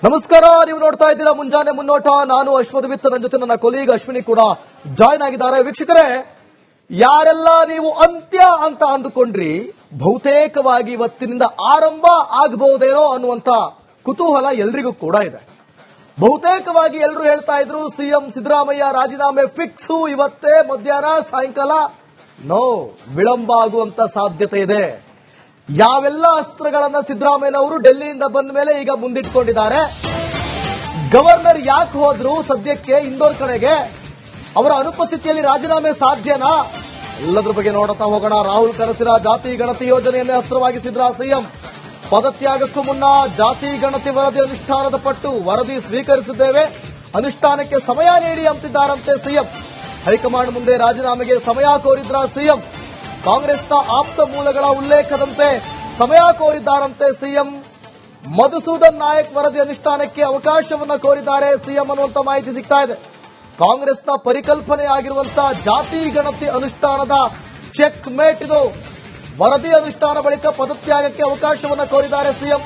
ನಮಸ್ಕಾರ, ನೀವು ನೋಡ್ತಾ ಇದ್ದೀರಾ ಮುಂಜಾನೆ ಮುನ್ನೋಟ. ನಾನು ಅಶ್ವಥ್ ವಿತ್, ನನ್ನ ಜೊತೆ ನನ್ನ ಕೊಲೀಗ್ ಅಶ್ವಿನಿ ಕೂಡ ಜಾಯ್ನ್ ಆಗಿದ್ದಾರೆ. ವೀಕ್ಷಕರೇ, ಯಾರೆಲ್ಲ ನೀವು ಅಂತ್ಯ ಅಂತ ಅಂದುಕೊಂಡ್ರಿ, ಬಹುತೇಕವಾಗಿ ಇವತ್ತಿನಿಂದ ಆರಂಭ ಆಗಬಹುದೇನೋ ಅನ್ನುವಂತ ಕುತೂಹಲ ಎಲ್ರಿಗೂ ಕೂಡ ಇದೆ. ಬಹುತೇಕವಾಗಿ ಎಲ್ಲರೂ ಹೇಳ್ತಾ ಇದ್ರು ಸಿಎಂ ಸಿದ್ದರಾಮಯ್ಯ ರಾಜೀನಾಮೆ ಫಿಕ್ಸ್ ಇವತ್ತೇ ಮಧ್ಯಾಹ್ನ ಸಾಯಂಕಾಲ. ನೋ, ವಿಳಂಬ ಆಗುವಂತ ಸಾಧ್ಯತೆ ಇದೆ. ಯಾವೆಲ್ಲ ಅಸ್ತ್ರಗಳನ್ನ ಸಿದ್ದರಾಮಯ್ಯನವರು ಡೆಲ್ಲಿಯಿಂದ ಬಂದ ಮೇಲೆ ಈಗ ಮುಂದಿಟ್ಕೊಂಡಿದ್ದಾರೆ. ಗವರ್ನರ್ ಯಾಕೆ ಹೋದ್ರು ಸದ್ಯಕ್ಕೆ ಇಂದೋರ್ ಕಡೆಗೆ? ಅವರ ಅನುಪಸ್ಥಿತಿಯಲ್ಲಿ ರಾಜೀನಾಮೆ ಸಾಧ್ಯನಾ? ಎಲ್ಲದ್ರ ಬಗ್ಗೆ ನೋಡುತ್ತಾ ಹೋಗೋಣ. ರಾಹುಲ್ ಕನಸಿನ ಜಾತಿ ಗಣತಿ ಯೋಜನೆಯನ್ನೇ ಅಸ್ತ್ರವಾಗಿಸಿದ್ರ ಸಿಎಂ. ಪದತ್ಯಾಗಕ್ಕೂ ಮುನ್ನ ಜಾತಿ ಗಣತಿ ವರದಿ ಅನುಷ್ಠಾನದ ಪಟ್ಟು ವರದಿ ಸ್ವೀಕರಿಸಿದ್ದೇವೆ, ಅನುಷ್ಠಾನಕ್ಕೆ ಸಮಯ ನೀಡಿ ಅಂತಿದ್ದಾರಂತೆ ಸಿಎಂ. ಹೈಕಮಾಂಡ್ ಮುಂದೆ ರಾಜೀನಾಮೆಗೆ ಸಮಯ ಕೋರಿದ್ರ ಸಿಎಂ. ಕಾಂಗ್ರೆಸ್ನ ಆಪ್ತ ಮೂಲಗಳ ಉಲ್ಲೇಖದಂತೆ ಸಮಯ ಕೋರಿದ್ದಾರಂತೆ ಸಿಎಂ. ಮಧುಸೂದನ್ ನಾಯಕ್ ವರದಿ ಅನುಷ್ಠಾನಕ್ಕೆ ಅವಕಾಶವನ್ನ ಕೋರಿದ್ದಾರೆ ಸಿಎಂ ಅನ್ನುವಂತ ಮಾಹಿತಿ ಸಿಗ್ತಾ ಇದೆ. ಕಾಂಗ್ರೆಸ್ನ ಪರಿಕಲ್ಪನೆ ಆಗಿರುವಂತಹ ಜಾತಿ ಗಣತಿ ಅನುಷ್ಠಾನದ ಚೆಕ್ ಮೇಟ್ ಇದು. ವರದಿ ಅನುಷ್ಠಾನ ಬಳಿಕ ಪದತ್ಯಾಗಕ್ಕೆ ಅವಕಾಶವನ್ನ ಕೋರಿದ್ದಾರೆ ಸಿಎಂ.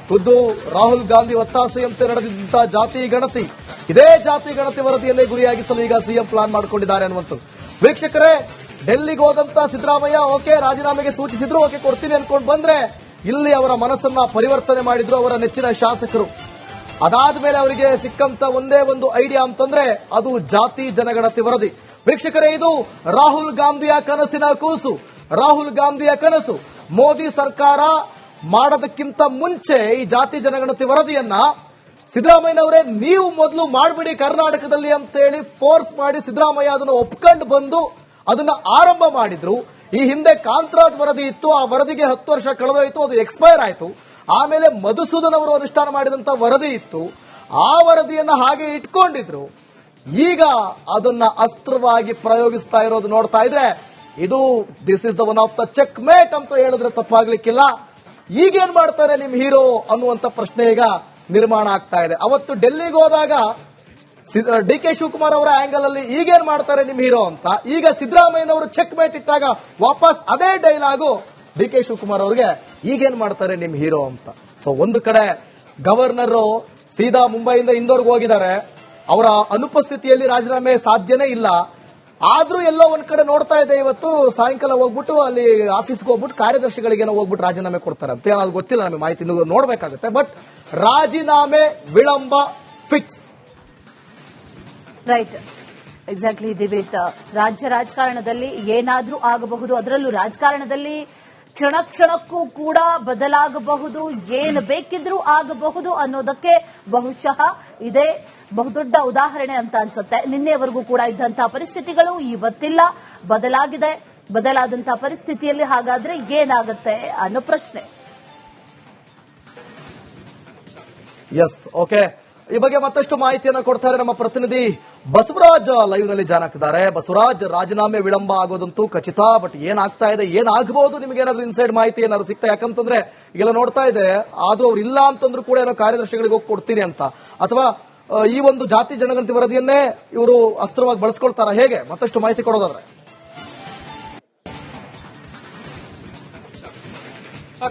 ಖುದ್ದು ರಾಹುಲ್ ಗಾಂಧಿ ಒತ್ತಾಸೆಯಂತೆ ನಡೆದಿದ್ದಂತಹ ಜಾತಿ ಗಣತಿ, ಇದೇ ಜಾತಿ ಗಣತಿ ವರದಿಯನ್ನೇ ಗುರಿಯಾಗಿಸಲು ಈಗ ಸಿಎಂ ಪ್ಲಾನ್ ಮಾಡಿಕೊಂಡಿದ್ದಾರೆ ಅನ್ನುವಂಥದ್ದು. ವೀಕ್ಷಕರೇ, ಡೆಲ್ಲಿಗೆ ಹೋದಂತ ಸಿದ್ದರಾಮಯ್ಯ ಓಕೆ ರಾಜೀನಾಮೆಗೆ ಸೂಚಿಸಿದ್ರು, ಓಕೆ ಕೊಡ್ತೀನಿ ಅನ್ಕೊಂಡು ಬಂದ್ರೆ ಇಲ್ಲಿ ಅವರ ಮನಸ್ಸನ್ನ ಪರಿವರ್ತನೆ ಮಾಡಿದ್ರು ಅವರ ನೆಚ್ಚಿನ ಶಾಸಕರು. ಅದಾದ್ಮೇಲೆ ಅವರಿಗೆ ಸಿಕ್ಕಂತ ಒಂದೇ ಒಂದು ಐಡಿಯಾ ಅಂತಂದ್ರೆ ಅದು ಜಾತಿ ಜನಗಣತಿ ವರದಿ. ವೀಕ್ಷಕರೇ, ಇದು ರಾಹುಲ್ ಗಾಂಧಿಯ ಕನಸಿನ ಕೂಸು, ರಾಹುಲ್ ಗಾಂಧಿಯ ಕನಸು. ಮೋದಿ ಸರ್ಕಾರ ಮಾಡೋದಕ್ಕಿಂತ ಮುಂಚೆ ಈ ಜಾತಿ ಜನಗಣತಿ ವರದಿಯನ್ನ ಸಿದ್ದರಾಮಯ್ಯನವರೇ ನೀವು ಮೊದಲು ಮಾಡ್ಬಿಡಿ ಕರ್ನಾಟಕದಲ್ಲಿ ಅಂತೇಳಿ ಫೋರ್ಸ್ ಮಾಡಿ ಸಿದ್ದರಾಮಯ್ಯ ಅದನ್ನು ಒಪ್ಕೊಂಡು ಬಂದು ಅದನ್ನ ಆರಂಭ ಮಾಡಿದ್ರು. ಈ ಹಿಂದೆ ಕಾಂತರಾಜ್ ವರದಿ ಇತ್ತು, ಆ ವರದಿಗೆ 10 ವರ್ಷ ಕಳೆದೋಯ್ತು, ಅದು ಎಕ್ಸ್ಪೈರ್ ಆಯಿತು. ಆಮೇಲೆ ಮಧುಸೂದನ್ ಅವರು ಅನುಷ್ಠಾನ ಮಾಡಿದಂತ ವರದಿ ಇತ್ತು, ಆ ವರದಿಯನ್ನ ಹಾಗೆ ಇಟ್ಕೊಂಡಿದ್ರು. ಈಗ ಅದನ್ನ ಅಸ್ತ್ರವಾಗಿ ಪ್ರಯೋಗಿಸ್ತಾ ಇರೋದು ನೋಡ್ತಾ ಇದ್ರೆ ಇದು this is the one of the checkmate ಅಂತ ಹೇಳಿದ್ರೆ ತಪ್ಪಾಗ್ಲಿಕ್ಕಿಲ್ಲ. ಈಗೇನ್ ಮಾಡ್ತಾರೆ ನಿಮ್ ಹೀರೋ ಅನ್ನುವಂತ ಪ್ರಶ್ನೆ ಈಗ ನಿರ್ಮಾಣ ಆಗ್ತಾ ಇದೆ. ಅವತ್ತು ಡೆಲ್ಲಿಗೆ ಹೋದಾಗ ಡಿ ಕೆ ಶಿವಕುಮಾರ್ ಅವರ ಆಂಗಲ್ ಅಲ್ಲಿ ಈಗೇನ್ ಮಾಡ್ತಾರೆ ನಿಮ್ ಹೀರೋ ಅಂತ, ಈಗ ಸಿದ್ದರಾಮಯ್ಯನವರು ಚೆಕ್ ಮೇಟ್ ಇಟ್ಟಾಗ ವಾಪಸ್ ಅದೇ ಡೈಲಾಗು ಡಿ ಕೆ ಶಿವಕುಮಾರ್ ಅವರಿಗೆ, ಈಗೇನ್ ಮಾಡ್ತಾರೆ ನಿಮ್ ಹೀರೋ ಅಂತ. ಸೊ ಒಂದು ಕಡೆ ಗವರ್ನರ್ ಸೀದಾ ಮುಂಬೈಯಿಂದ ಇಂದೋರ್ಗೆ ಹೋಗಿದ್ದಾರೆ. ಅವರ ಅನುಪಸ್ಥಿತಿಯಲ್ಲಿ ರಾಜೀನಾಮೆ ಸಾಧ್ಯನೇ ಇಲ್ಲ. ಆದ್ರೂ ಎಲ್ಲೋ ಒಂದ್ ಕಡೆ ನೋಡ್ತಾ ಇದೆ, ಇವತ್ತು ಸಾಯಂಕಾಲ ಹೋಗ್ಬಿಟ್ಟು ಅಲ್ಲಿ ಆಫೀಸ್ಗೆ ಹೋಗ್ಬಿಟ್ಟು ಕಾರ್ಯದರ್ಶಿಗಳಿಗೇನೋ ಹೋಗ್ಬಿಟ್ಟು ರಾಜೀನಾಮೆ ಕೊಡ್ತಾರೆ ಅಂತ. ಅದು ಗೊತ್ತಿಲ್ಲ, ನಮಗೆ ಮಾಹಿತಿ ನೋಡ್ಬೇಕಾಗುತ್ತೆ. ಬಟ್ ರಾಜೀನಾಮೆ ವಿಳಂಬ ಫಿಕ್ಸ್. Right, exactly ದಿವಿತ್. ರಾಜ್ಯ ರಾಜಕಾರಣದಲ್ಲಿ ಏನಾದ್ರೂ ಆಗಬಹುದು, ಅದರಲ್ಲೂ ರಾಜಕಾರಣದಲ್ಲಿ ಕ್ಷಣ ಕ್ಷಣಕ್ಕೂ ಕೂಡ ಬದಲಾಗಬಹುದು, ಏನು ಬೇಕಿದ್ರೂ ಆಗಬಹುದು ಅನ್ನೋದಕ್ಕೆ ಬಹುಶಃ ಇದೇ ಬಹುದೊಡ್ಡ ಉದಾಹರಣೆ ಅಂತ ಅನ್ಸುತ್ತೆ. ನಿನ್ನೆವರೆಗೂ ಕೂಡ ಇದ್ದಂತಹ ಪರಿಸ್ಥಿತಿಗಳು ಇವತ್ತಿಲ್ಲ, ಬದಲಾಗಿದೆ. ಬದಲಾದಂತಹ ಪರಿಸ್ಥಿತಿಯಲ್ಲಿ ಹಾಗಾದ್ರೆ ಏನಾಗುತ್ತೆ ಅನ್ನೋ ಪ್ರಶ್ನೆ. Yes, okay. ಈ ಬಗ್ಗೆ ಮತ್ತಷ್ಟು ಮಾಹಿತಿಯನ್ನು ಕೊಡ್ತಾರೆ ನಮ್ಮ ಪ್ರತಿನಿಧಿ ಬಸವರಾಜ್ ಲೈವ್ ನಲ್ಲಿ ಜಾಯ್ನ್ ಆಗ್ತಿದ್ದಾರೆ. ಬಸವರಾಜ್, ರಾಜೀನಾಮೆ ವಿಳಂಬ ಆಗೋದಂತೂ ಖಚಿತ, ಬಟ್ ಏನಾಗ್ತಾ ಇದೆ, ಏನಾಗಬಹುದು, ನಿಮ್ಗೆ ಏನಾದ್ರು ಇನ್ಸೈಡ್ ಮಾಹಿತಿ ಏನಾದ್ರು ಸಿಗ್ತಾ? ಯಾಕಂತಂದ್ರೆ ಈಗೆಲ್ಲ ನೋಡ್ತಾ ಇದೆ, ಆದ್ರೂ ಅವ್ರು ಇಲ್ಲ ಅಂತಂದ್ರೂ ಕೂಡ ಏನೋ ಕಾರ್ಯದರ್ಶಿಗಳಿಗೆ ಹೋಗಿ ಕೊಡ್ತೀನಿ ಅಂತ, ಅಥವಾ ಈ ಒಂದು ಜಾತಿ ಜನಗಣತಿ ವರದಿಯನ್ನೇ ಇವರು ಅಸ್ತ್ರವಾಗಿ ಬಳಸ್ಕೊಳ್ತಾರ, ಹೇಗೆ? ಮತ್ತಷ್ಟು ಮಾಹಿತಿ ಕೊಡೋದಾದ್ರೆ.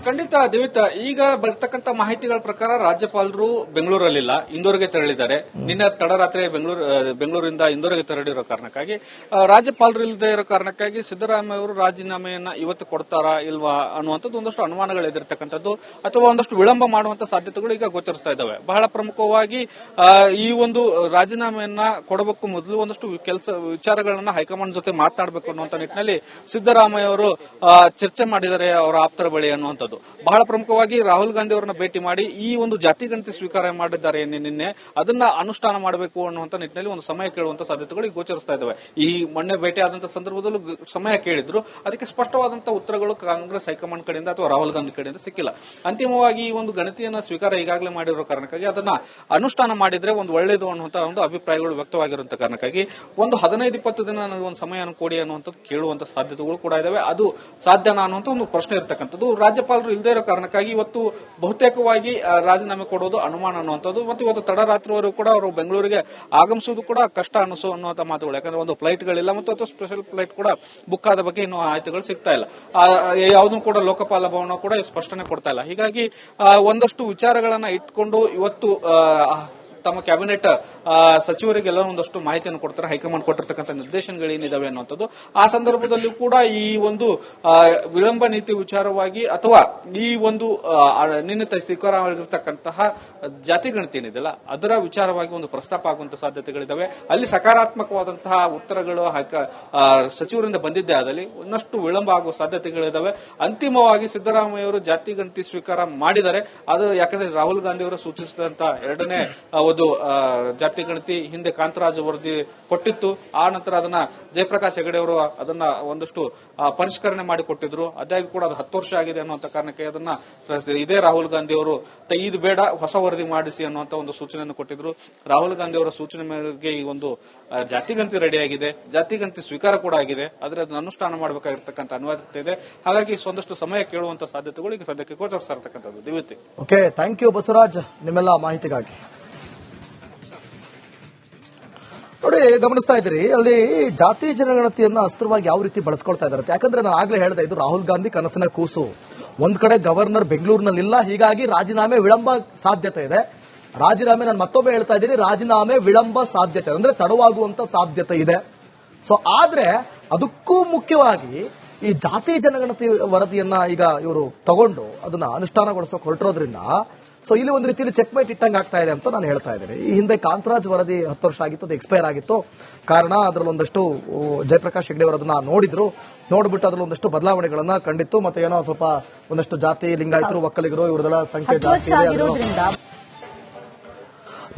ಖಂಡಿತ ದಿವಿತ್, ಈಗ ಬರ್ತಕ್ಕಂಥ ಮಾಹಿತಿಗಳ ಪ್ರಕಾರ ರಾಜ್ಯಪಾಲರು ಬೆಂಗಳೂರಲ್ಲಿಲ್ಲ, ಇಂದೋರ್ಗೆ ತೆರಳಿದ್ದಾರೆ. ನಿನ್ನೆ ತಡರಾತ್ರಿ ಬೆಂಗಳೂರಿಂದ ಇಂದೋರ್ಗೆ ತೆರಳಿರೋ ಕಾರಣಕ್ಕಾಗಿ, ರಾಜ್ಯಪಾಲರು ಇಲ್ಲದೆ ಇರೋ ಕಾರಣಕ್ಕಾಗಿ ಸಿದ್ದರಾಮಯ್ಯ ಅವರು ರಾಜೀನಾಮೆಯನ್ನ ಇವತ್ತು ಕೊಡ್ತಾರಾ ಇಲ್ವಾ ಅನ್ನುವಂಥದ್ದು ಒಂದಷ್ಟು ಅನುಮಾನಗಳು ಎದುರಿರ್ತಕ್ಕಂಥದ್ದು, ಅಥವಾ ಒಂದಷ್ಟು ವಿಳಂಬ ಮಾಡುವಂತ ಸಾಧ್ಯತೆಗಳು ಈಗ ಗೋಚರಿಸ್ತಾ ಇದ್ದಾವೆ. ಬಹಳ ಪ್ರಮುಖವಾಗಿ ಈ ಒಂದು ರಾಜೀನಾಮೆಯನ್ನ ಕೊಡಬೇಕು ಮೊದಲು ಒಂದಷ್ಟು ವಿಚಾರಗಳನ್ನ ಹೈಕಮಾಂಡ್ ಜೊತೆ ಮಾತನಾಡಬೇಕು ಅನ್ನುವಂತ ನಿಟ್ಟಿನಲ್ಲಿ ಸಿದ್ದರಾಮಯ್ಯ ಅವರು ಚರ್ಚೆ ಮಾಡಿದ್ದಾರೆ ಅವರ ಆಪ್ತರ ಬಳಿ ಅನ್ನುವಂಥ. ಬಹಳ ಪ್ರಮುಖವಾಗಿ ರಾಹುಲ್ ಗಾಂಧಿ ಅವರನ್ನ ಭೇಟಿ ಮಾಡಿ ಈ ಒಂದು ಜಾತಿ ಗಣತಿ ಸ್ವೀಕಾರ ಮಾಡಿದ್ದಾರೆ ನಿನ್ನೆ, ಅದನ್ನ ಅನುಷ್ಠಾನ ಮಾಡಬೇಕು ಅನ್ನುವಂತ ನಿಟ್ಟಿನಲ್ಲಿ ಒಂದು ಸಮಯ ಕೇಳುವಂತ ಸಾಧ್ಯತೆಗಳು ಗೋಚರಿಸ್ತಾ ಇದ್ದಾವೆ. ಈ ಮೊನ್ನೆ ಭೇಟಿ ಆದಂತಹ ಸಂದರ್ಭದಲ್ಲೂ ಸಮಯ ಕೇಳಿದ್ರು, ಅದಕ್ಕೆ ಸ್ಪಷ್ಟವಾದಂತಹ ಉತ್ತರಗಳು ಕಾಂಗ್ರೆಸ್ ಹೈಕಮಾಂಡ್ ಕಡೆಯಿಂದ ಅಥವಾ ರಾಹುಲ್ ಗಾಂಧಿ ಕಡೆಯಿಂದ ಸಿಕ್ಕಿಲ್ಲ. ಅಂತಿಮವಾಗಿ ಈ ಒಂದು ಗಣತಿಯನ್ನ ಸ್ವೀಕಾರ ಈಗಾಗಲೇ ಮಾಡಿರೋ ಕಾರಣಕ್ಕಾಗಿ ಅದನ್ನ ಅನುಷ್ಠಾನ ಮಾಡಿದ್ರೆ ಒಂದು ಒಳ್ಳೆಯದು ಅನ್ನುವಂತ ಒಂದು ಅಭಿಪ್ರಾಯಗಳು ವ್ಯಕ್ತವಾಗಿರುವಂತ ಕಾರಣಕ್ಕಾಗಿ ಒಂದು 15-20 ದಿನ ಒಂದು ಸಮಯ ಕೊಡಿ ಅನ್ನುವಂಥದ್ದು ಕೇಳುವಂತ ಸಾಧ್ಯತೆಗಳು ಕೂಡ ಇದಾವೆ. ಅದು ಸಾಧ್ಯನಾ ಅನ್ನುವಂತ ಒಂದು ಪ್ರಶ್ನೆ ಇರತಕ್ಕಂಥದ್ದು. ರಾಜ್ಯಪಾಲ ರಾಜ್ಯಪಾಲರು ಇಲ್ಲದೆ ಇರೋ ಕಾರಣಕ್ಕಾಗಿ ಇವತ್ತು ಬಹುತೇಕವಾಗಿ ರಾಜೀನಾಮೆ ಕೊಡೋದು ಅನುಮಾನ ಅನ್ನುವಂಥದ್ದು ಮತ್ತು ಇವತ್ತು ತಡರಾತ್ರಿವರೆಗೂ ಕೂಡ ಅವರು ಬೆಂಗಳೂರಿಗೆ ಆಗಮಿಸುವುದು ಕೂಡ ಕಷ್ಟ ಅನ್ನುವಂತ ಮಾತುಗಳು. ಯಾಕಂದ್ರೆ ಒಂದು ಫ್ಲೈಟ್ಗಳಿಲ್ಲ ಮತ್ತು ಸ್ಪೆಷಲ್ ಫ್ಲೈಟ್ ಕೂಡ ಬುಕ್ ಆದ ಬಗ್ಗೆ ಇನ್ನೂ ಮಾಹಿತಿಗಳು ಸಿಗ್ತಾ ಇಲ್ಲ. ಯಾವುದೂ ಕೂಡ ಲೋಕಪಾಲ ಭವನ ಕೂಡ ಸ್ಪಷ್ಟನೆ ಕೊಡ್ತಾ ಇಲ್ಲ. ಹೀಗಾಗಿ ಒಂದಷ್ಟು ವಿಚಾರಗಳನ್ನ ಇಟ್ಕೊಂಡು ಇವತ್ತು ತಮ್ಮ ಕ್ಯಾಬಿನೆಟ್ ಸಚಿವರಿಗೆಲ್ಲ ಒಂದಷ್ಟು ಮಾಹಿತಿಯನ್ನು ಕೊಡ್ತಾರೆ. ಹೈಕಮಾಂಡ್ ಕೊಟ್ಟಿರ್ತಕ್ಕಂಥ ನಿರ್ದೇಶನಗಳೇನಿದಾವೆ ಅನ್ನುವಂಥದ್ದು. ಆ ಸಂದರ್ಭದಲ್ಲಿ ಕೂಡ ಈ ಒಂದು ವಿಳಂಬ ನೀತಿ ವಿಚಾರವಾಗಿ ಅಥವಾ ಈ ಒಂದು ನಿನ್ನೆ ಸ್ವೀಕಾರವಾಗಿರ್ತಕ್ಕಂತಹ ಜಾತಿ ಗಣತಿ ಏನಿದೆಯಲ್ಲ ಅದರ ವಿಚಾರವಾಗಿ ಒಂದು ಪ್ರಸ್ತಾಪ ಆಗುವಂತಹ ಸಾಧ್ಯತೆಗಳಿದಾವೆ. ಅಲ್ಲಿ ಸಕಾರಾತ್ಮಕವಾದಂತಹ ಉತ್ತರಗಳು ಸಚಿವರಿಂದ ಬಂದಿದ್ದೇ ಆದಲ್ಲಿ ಒಂದಷ್ಟು ವಿಳಂಬ ಆಗುವ ಸಾಧ್ಯತೆಗಳಿದಾವೆ. ಅಂತಿಮವಾಗಿ ಸಿದ್ದರಾಮಯ್ಯವರು ಜಾತಿ ಗಣತಿ ಸ್ವೀಕಾರ ಮಾಡಿದ್ದಾರೆ. ಅದು ಯಾಕಂದ್ರೆ ರಾಹುಲ್ ಗಾಂಧಿ ಅವರು ಸೂಚಿಸಿದಂತ ಎರಡನೇ ಒಂದು ಜಾತಿ ಗಣತಿ ಹಿಂದೆ ಕಾಂತರಾಜ್ ವರದಿ ಕೊಟ್ಟಿತ್ತು. ಆ ನಂತರ ಅದನ್ನ ಜಯಪ್ರಕಾಶ್ ಹೆಗಡೆ ಅವರು ಅದನ್ನ ಒಂದಷ್ಟು ಪರಿಷ್ಕರಣೆ ಮಾಡಿಕೊಟ್ಟಿದ್ರು. ಅದಾಗಿ ಕೂಡ ಅದು 10 ವರ್ಷ ಆಗಿದೆ ಅನ್ನುವಂತ ಕಾರಣಕ್ಕೆ ಅದನ್ನ ಇದೇ ರಾಹುಲ್ ಗಾಂಧಿ ಅವರು ಇದು ಬೇಡ, ಹೊಸ ವರದಿ ಮಾಡಿಸಿ ಅನ್ನುವಂತ ಒಂದು ಸೂಚನೆಯನ್ನು ಕೊಟ್ಟಿದ್ರು. ರಾಹುಲ್ ಗಾಂಧಿ ಅವರ ಸೂಚನೆ ಮೇರೆಗೆ ಈ ಒಂದು ಜಾತಿ ಗಣತಿ ರೆಡಿ ಆಗಿದೆ, ಜಾತಿ ಗಣತಿ ಸ್ವೀಕಾರ ಕೂಡ ಆಗಿದೆ. ಆದ್ರೆ ಅದನ್ನು ಅನುಷ್ಠಾನ ಮಾಡಬೇಕಾಗಿರ್ತಕ್ಕಂಥ ಅನಿವಾರ್ಯತೆ ಇದೆ. ಹಾಗಾಗಿ ಒಂದಷ್ಟು ಸಮಯ ಕೇಳುವಂತ ಸಾಧ್ಯತೆಗಳು ಈಗ ಸದ್ಯಕ್ಕೆ ಗೋಚರಿಸ್ತಾ ಇರತಕ್ಕಂಥದ್ದು. ದಿವ್ಯತೆ. ಓಕೆ, ಥ್ಯಾಂಕ್ ಯು ಬಸವರಾಜ್ ನಿಮ್ಮೆಲ್ಲ ಮಾಹಿತಿಗಾಗಿ. ನೋಡಿ, ಗಮನಿಸ್ತಾ ಇದ್ದೀರಿ ಅಲ್ಲಿ ಜಾತಿ ಜನಗಣತಿಯನ್ನ ಅಸ್ತ್ರವಾಗಿ ಯಾವ ರೀತಿ ಬಳಸ್ಕೊಳ್ತಾ ಇದ್ದಾರೆ. ಯಾಕಂದ್ರೆ ನಾನು ಆಗ್ಲೇ ಹೇಳಿದೆ, ಇದು ರಾಹುಲ್ ಗಾಂಧಿ ಕನಸಿನ ಕೂಸು. ಒಂದ್ ಕಡೆ ಗವರ್ನರ್ ಬೆಂಗಳೂರಿನಲ್ಲಿಲ್ಲ, ಹೀಗಾಗಿ ರಾಜೀನಾಮೆ ವಿಳಂಬ ಸಾಧ್ಯತೆ ಇದೆ. ರಾಜೀನಾಮೆ ನಾನು ಮತ್ತೊಮ್ಮೆ ಹೇಳ್ತಾ ಇದ್ದೀನಿ, ರಾಜೀನಾಮೆ ವಿಳಂಬ ಸಾಧ್ಯತೆ ಅಂದ್ರೆ ತಡವಾಗುವಂತ ಸಾಧ್ಯತೆ ಇದೆ. ಸೊ ಆದ್ರೆ ಅದಕ್ಕೂ ಮುಖ್ಯವಾಗಿ ಈ ಜಾತಿ ಜನಗಣತಿ ವರದಿಯನ್ನ ಈಗ ಇವರು ತಗೊಂಡು ಅದನ್ನ ಅನುಷ್ಠಾನಗೊಳಿಸೋಕೆ ಹೊರಟಿರೋದ್ರಿಂದ ಸೊ ಇಲ್ಲಿ ಒಂದು ರೀತಿಯಲ್ಲಿ ಚೆಕ್ ಮೇಟ್ ಇಟ್ಟಂಗೆ ಆಗ್ತಾ ಇದೆ ಅಂತ ನಾನು ಹೇಳ್ತಾ ಇದ್ದೀನಿ. ಈ ಹಿಂದೆ ಕಾಂತರಾಜ್ ವರದಿ 10 ವರ್ಷ ಆಗಿತ್ತು, ಅದು ಎಕ್ಸ್ಪೈರ್ ಆಗಿತ್ತು. ಕಾರಣ ಅದರಲ್ಲಿ ಒಂದಷ್ಟು ಜಯಪ್ರಕಾಶ್ ಹೆಗಡೆ ಅವರು ಅದನ್ನ ನೋಡ್ಬಿಟ್ಟು ಅದ್ರಲ್ಲಿ ಒಂದಷ್ಟು ಬದಲಾವಣೆಗಳನ್ನ ಕಂಡಿತ್ತು. ಮತ್ತೆ ಏನೋ ಸ್ವಲ್ಪ ಒಂದಷ್ಟು ಜಾತಿ ಲಿಂಗಾಯತರು, ಒಕ್ಕಲಿಗರು ಇವರದೆಲ್ಲ ಸಂಖ್ಯೆ ಜಾಸ್ತಿ ಇದೆ.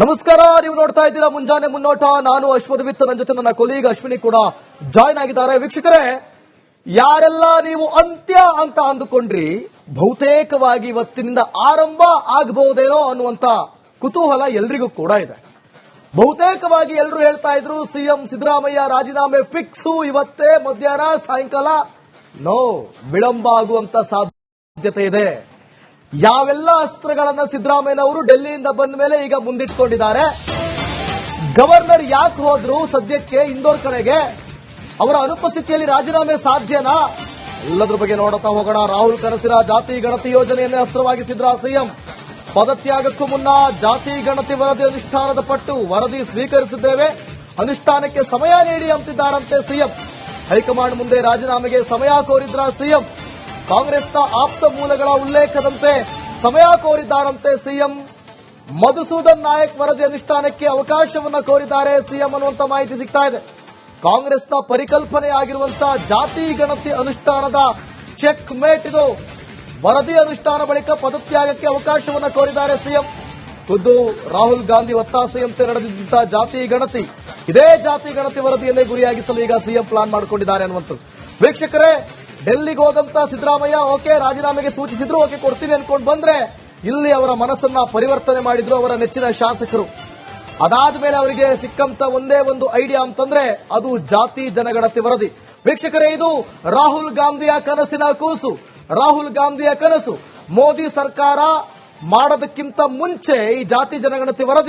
ನಮಸ್ಕಾರ, ನೀವು ನೋಡ್ತಾ ಇದ್ದೀರಾ ಮುಂಜಾನೆ ಮುನ್ನೋಟ. ನಾನು ಅಶ್ವಥ್, ನನ್ನ ಜೊತೆ ನನ್ನ ಕೊಲೀಗ್ ಅಶ್ವಿನಿ ಕೂಡ ಜಾಯ್ನ್ ಆಗಿದ್ದಾರೆ. ವೀಕ್ಷಕರೇ, ಯಾರೆಲ್ಲ ನೀವು ಅಂತ್ಯ ಅಂತ ಅಂದುಕೊಂಡ್ರಿ, ಬಹುತೇಕವಾಗಿ ಇವತ್ತಿನಿಂದ ಆರಂಭ ಆಗಬಹುದೇನೋ ಅನ್ನುವಂತ ಕುತೂಹಲ ಎಲ್ರಿಗೂ ಕೂಡ ಇದೆ. ಬಹುತೇಕವಾಗಿ ಎಲ್ಲರೂ ಹೇಳ್ತಾ ಇದ್ರು ಸಿಎಂ ಸಿದ್ದರಾಮಯ್ಯ ರಾಜೀನಾಮೆ ಫಿಕ್ಸು ಇವತ್ತೇ ಮಧ್ಯಾಹ್ನ ಸಾಯಂಕಾಲ. ನೋ, ವಿಳಂಬ ಆಗುವಂತ ಸಾಧ್ಯತೆ ಇದೆ. ಯಾವೆಲ್ಲ ಅಸ್ತ್ರಗಳನ್ನ ಸಿದ್ದರಾಮಯ್ಯನವರು ಡೆಲ್ಲಿಯಿಂದ ಬಂದ ಮೇಲೆ ಈಗ ಮುಂದಿಟ್ಕೊಂಡಿದ್ದಾರೆ. ಗವರ್ನರ್ ಯಾಕೆ ಹೋದ್ರು ಸದ್ಯಕ್ಕೆ ಇಂದೋರ್ ಕಡೆಗೆ, ಅವರ ಅನುಪಸ್ಥಿತಿಯಲ್ಲಿ ರಾಜೀನಾಮೆ ಸಾಧ್ಯನಾ? ಎಲ್ಲದ್ರ ಬಗ್ಗೆ ನೋಡುತ್ತಾ ಹೋಗೋಣ. ರಾಹುಲ್ ಕನಸಿನ ಜಾತಿ ಗಣತಿ ಯೋಜನೆಯನ್ನೇ ಅಸ್ತ್ರವಾಗಿಸಿದ್ರ ಸಿಎಂ. ಪದತ್ಯಾಗಕ್ಕೂ ಮುನ್ನ ಜಾತಿ ಗಣತಿ ವರದಿ ಅನುಷ್ಠಾನದ ಪಟ್ಟು ವರದಿ ಸ್ವೀಕರಿಸಿದ್ದೇವೆ, ಅನುಷ್ಠಾನಕ್ಕೆ ಸಮಯ ನೀಡಿ ಅಂತಿದ್ದಾರಂತೆ ಸಿಎಂ. ಹೈಕಮಾಂಡ್ ಮುಂದೆ ರಾಜೀನಾಮೆಗೆ ಸಮಯ ಕೋರಿದ್ರ ಸಿಎಂ. ಕಾಂಗ್ರೆಸ್ನ ಆಪ್ತ ಮೂಲಗಳ ಉಲ್ಲೇಖದಂತೆ ಸಮಯ ಕೋರಿದ್ದಾರಂತೆ ಸಿಎಂ. ಮಧುಸೂದನ್ ನಾಯಕ್ ವರದಿ ಅನುಷ್ಠಾನಕ್ಕೆ ಅವಕಾಶವನ್ನ ಕೋರಿದ್ದಾರೆ ಸಿಎಂ ಅನ್ನುವಂತ ಮಾಹಿತಿ ಸಿಗ್ತಾ ಇದೆ. ಕಾಂಗ್ರೆಸ್ನ ಪರಿಕಲ್ಪನೆ ಆಗಿರುವಂತಹ ಜಾತಿ ಗಣತಿ ಅನುಷ್ಠಾನದ ಚೆಕ್ ಮೇಟ್ ಇದು. ವರದಿ ಅನುಷ್ಠಾನ ಬಳಿಕ ಪದತ್ಯಾಗಕ್ಕೆ ಅವಕಾಶವನ್ನ ಕೋರಿದ್ದಾರೆ ಸಿಎಂ. ಖುದ್ದು ರಾಹುಲ್ ಗಾಂಧಿ ಒತ್ತಾಸೆಯಂತೆ ನಡೆದಿದ್ದಂತಹ ಜಾತಿ ಗಣತಿ, ಇದೇ ಜಾತಿ ಗಣತಿ ವರದಿಯನ್ನೇ ಗುರಿಯಾಗಿಸಲು ಈಗ ಸಿಎಂ ಪ್ಲಾನ್ ಮಾಡಿಕೊಂಡಿದ್ದಾರೆ ಅನ್ನುವಂಥದ್ದು. ವೀಕ್ಷಕರೇ, ಡೆಲ್ಲಿಗೆ ಹೋದಂತ ಸಿದ್ದರಾಮಯ್ಯ ಓಕೆ ರಾಜೀನಾಮೆಗೆ ಸೂಚಿಸಿದ್ರು, ಓಕೆ ಕೊಡ್ತೀನಿ ಅನ್ಕೊಂಡು ಬಂದ್ರೆ ಇಲ್ಲಿ ಅವರ ಮನಸ್ಸನ್ನ ಪರಿವರ್ತನೆ ಮಾಡಿದ್ರು ಅವರ ನೆಚ್ಚಿನ ಶಾಸಕರು. ಅದಾದ ಮೇಲೆ ಅವರಿಗೆ ಸಿಕ್ಕಂತ ಒಂದೇ ಒಂದು ಐಡಿಯಾ ಅಂತಂದ್ರೆ ಅದು ಜಾತಿ ಜನಗಣತಿ ವರದಿ. ವೀಕ್ಷಕರೇ, ಇದು ರಾಹುಲ್ ಗಾಂಧಿಯ ಕನಸಿನ ಕೂಸು, ರಾಹುಲ್ ಗಾಂಧಿಯ ಕನಸು. ಮೋದಿ ಸರ್ಕಾರ ಮಾಡೋದಕ್ಕಿಂತ ಮುಂಚೆ ಈ ಜಾತಿ ಜನಗಣತಿ ವರದಿ